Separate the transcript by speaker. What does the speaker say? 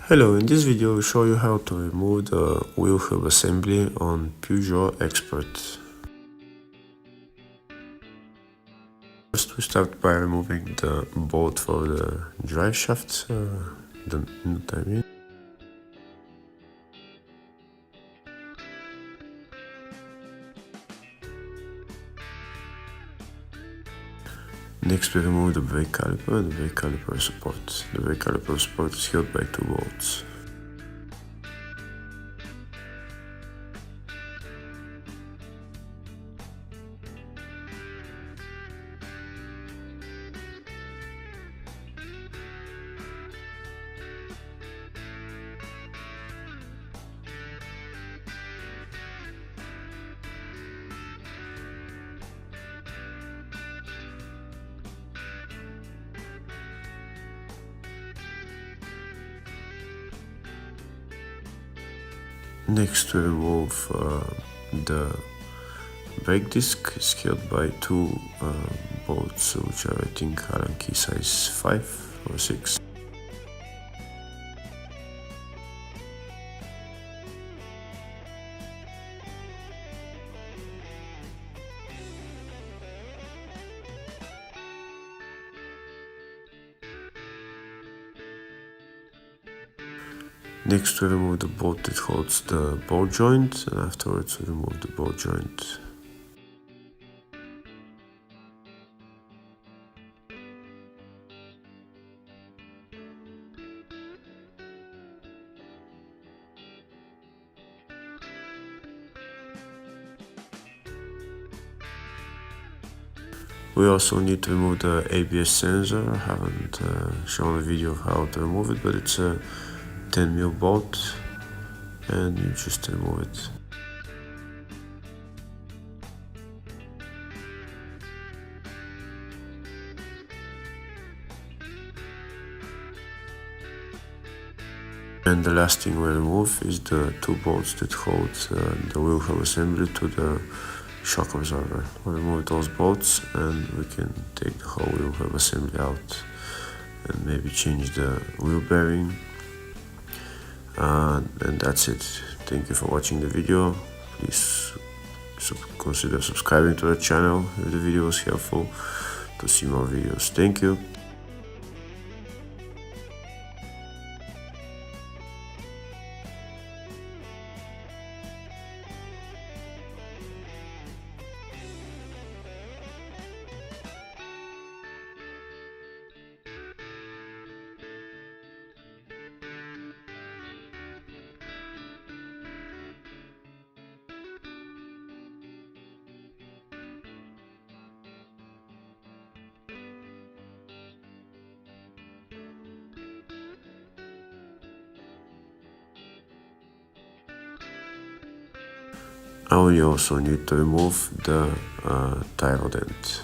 Speaker 1: Hello, in this video I will show you how to remove the wheel hub assembly on Peugeot Expert. First we start by removing the bolt for the drive shaft, the nut I mean. Next we remove the brake caliper and the brake caliper support. The brake caliper support is held by two bolts. Next we remove the brake disc. Is held by two bolts, which are I think Allen key size 5 or 6. Next we remove the bolt that holds the ball joint, and afterwards we remove the ball joint. We also need to remove the ABS sensor. I haven't shown a video of how to remove it, but it's a 10mm bolt and you just remove it. And the last thing we remove is the two bolts that hold the wheel hub assembly to the shock absorber. We remove those bolts and we can take the whole wheel hub assembly out and maybe change the wheel bearing. And that's it. Thank you for watching the video. Please consider subscribing to the channel if the video was helpful, to see more videos. Thank you. And we also need to remove the tire dent.